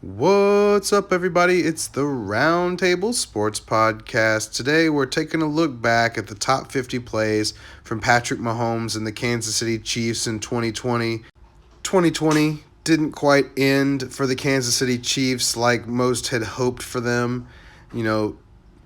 What's up, everybody? It's the Roundtable Sports Podcast. Today, we're taking a look back at the top 50 plays from Patrick Mahomes and the Kansas City Chiefs in 2020. 2020 didn't quite end for the Kansas City Chiefs like most had hoped for them. You know,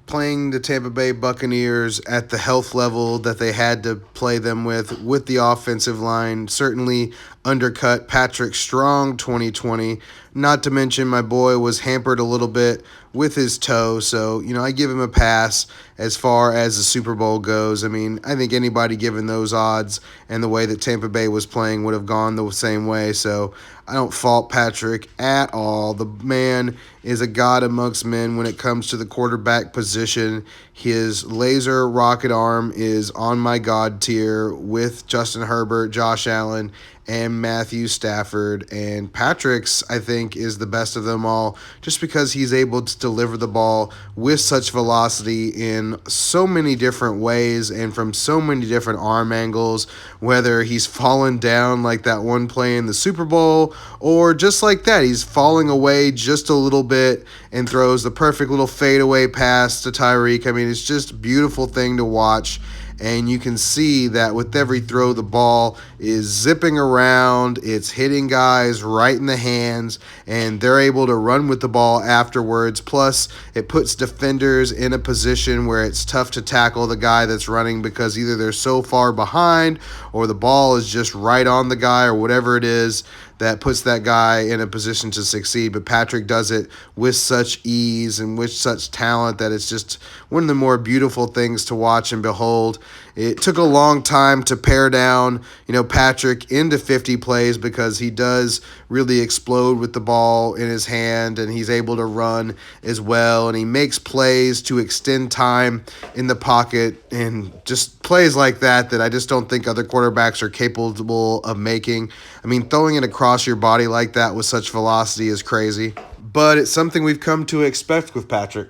playing the Tampa Bay Buccaneers at the health level that they had to play them with the offensive line certainly undercut Patrick's strong 2020. Not to mention my boy was hampered a little bit with his toe, so I give him a pass as far as the Super Bowl goes. I mean, I think anybody given those odds and the way that Tampa Bay was playing would have gone the same way, so I don't fault Patrick at all. The man is a god amongst men when it comes to the quarterback position. His laser rocket arm is on my god tier with Justin Herbert, Josh Allen, and Matthew Stafford. And Patrick's, I think, is the best of them all just because he's able to deliver the ball with such velocity in so many different ways and from so many different arm angles, whether he's fallen down like that one play in the Super Bowl or just like that. He's falling away just a little bit and throws the perfect little fadeaway pass to Tyreek. I mean, it's just a beautiful thing to watch. And you can see that with every throw, the ball is zipping around. It's hitting guys right in the hands, and they're able to run with the ball afterwards. Plus, it puts defenders in a position where it's tough to tackle the guy that's running because either they're so far behind or the ball is just right on the guy or whatever it is that puts that guy in a position to succeed. But Patrick does it with such ease and with such talent that it's just one of the more beautiful things to watch and behold. It took a long time to pare down, Patrick into 50 plays because he does really explode with the ball in his hand and he's able to run as well. And he makes plays to extend time in the pocket and just plays like that I just don't think other quarterbacks are capable of making. I mean, throwing it across your body like that with such velocity is crazy. But it's something we've come to expect with Patrick.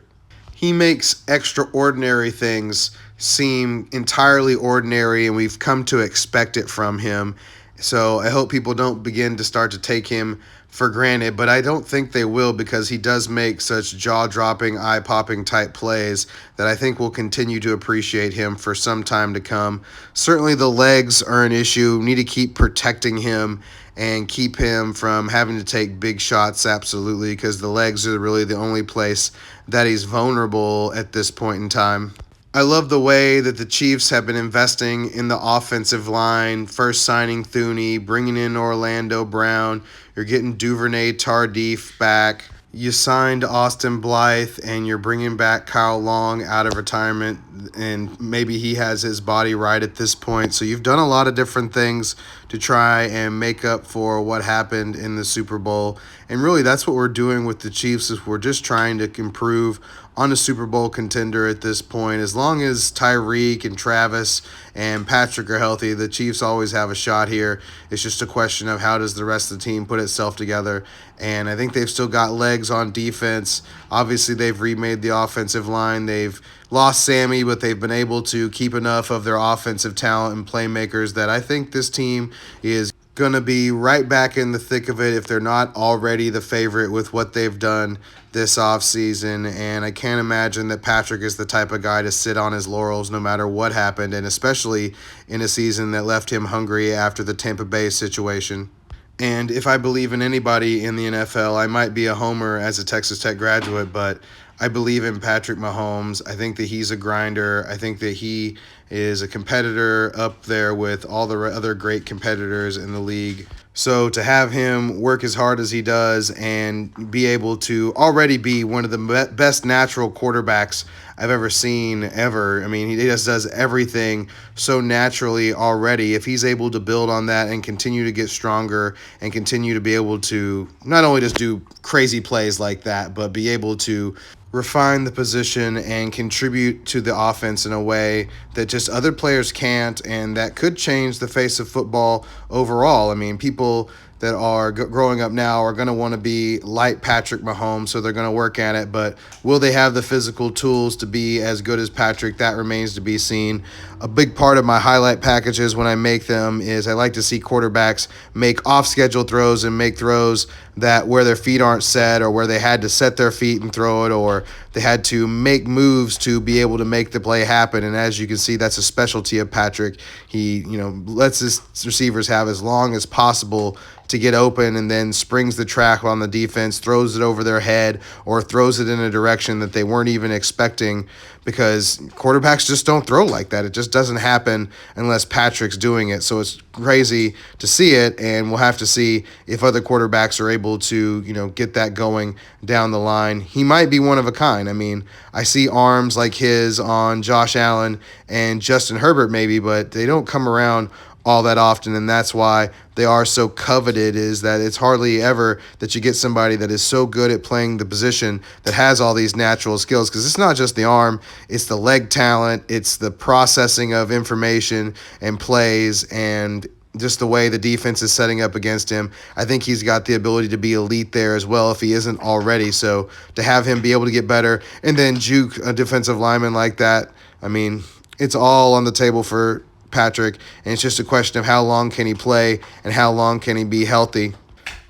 He makes extraordinary things seem entirely ordinary, and we've come to expect it from him. So I hope people don't begin to start to take him for granted, but I don't think they will because he does make such jaw-dropping, eye-popping type plays that I think we'll continue to appreciate him for some time to come. Certainly the legs are an issue. We need to keep protecting him and keep him from having to take big shots, absolutely, because the legs are really the only place that he's vulnerable at this point in time. I love the way that the Chiefs have been investing in the offensive line, first signing Thuney, bringing in Orlando Brown. You're getting Duvernay Tardif back. You signed Austin Blythe, and you're bringing back Kyle Long out of retirement, and maybe he has his body right at this point. So you've done a lot of different things to try and make up for what happened in the Super Bowl. And really, that's what we're doing with the Chiefs is we're just trying to improve on a Super Bowl contender at this point. As long as Tyreek and Travis and Patrick are healthy, the Chiefs always have a shot here. It's just a question of how does the rest of the team put itself together. And I think they've still got legs on defense. Obviously, they've remade the offensive line. They've lost Sammy, but they've been able to keep enough of their offensive talent and playmakers that I think this team is going to be right back in the thick of it if they're not already the favorite with what they've done this offseason. And I can't imagine that Patrick is the type of guy to sit on his laurels no matter what happened, and especially in a season that left him hungry after the Tampa Bay situation. And if I believe in anybody in the NFL, I might be a homer as a Texas Tech graduate, but I believe in Patrick Mahomes. I think that he's a grinder. I think that he is a competitor up there with all the other great competitors in the league. So to have him work as hard as he does and be able to already be one of the best natural quarterbacks I've ever seen ever. I mean, he just does everything so naturally already. If he's able to build on that and continue to get stronger and continue to be able to not only just do crazy plays like that, but be able to refine the position and contribute to the offense in a way that just other players can't, and that could change the face of football overall. I mean, people that are growing up now are going to want to be like Patrick Mahomes, so they're going to work at it. But will they have the physical tools to be as good as Patrick? That remains to be seen. A big part of my highlight packages when I make them is I like to see quarterbacks make off-schedule throws and make throws that where their feet aren't set, or where they had to set their feet and throw it, or they had to make moves to be able to make the play happen. And as you can see, that's a specialty of Patrick. He, lets his receivers have as long as possible to get open, and then springs the track on the defense, throws it over their head, or throws it in a direction that they weren't even expecting, because quarterbacks just don't throw like that. It just doesn't happen unless Patrick's doing it. So it's crazy to see it, and we'll have to see if other quarterbacks are able to, get that going down the line. He might be one of a kind. I mean, I see arms like his on Josh Allen and Justin Herbert maybe, but they don't come around all that often, and that's why they are so coveted, is that it's hardly ever that you get somebody that is so good at playing the position that has all these natural skills, because it's not just the arm, it's the leg talent, it's the processing of information and plays, and just the way the defense is setting up against him. I think he's got the ability to be elite there as well if he isn't already. So to have him be able to get better and then juke a defensive lineman like that, I mean, it's all on the table for Patrick, and it's just a question of how long can he play and how long can he be healthy.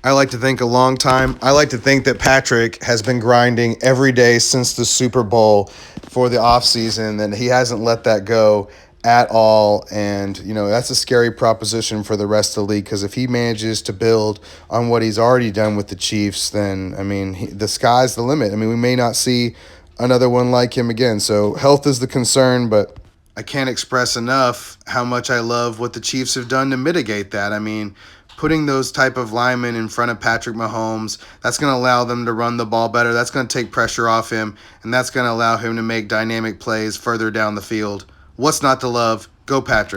I like to think a long time. I like to think that Patrick has been grinding every day since the Super Bowl for the offseason, and he hasn't let that go at all. And, that's a scary proposition for the rest of the league, because if he manages to build on what he's already done with the Chiefs, then, the sky's the limit. We may not see another one like him again. So health is the concern, but I can't express enough how much I love what the Chiefs have done to mitigate that. Putting those type of linemen in front of Patrick Mahomes, that's going to allow them to run the ball better. That's going to take pressure off him, and that's going to allow him to make dynamic plays further down the field. What's not to love? Go Patrick.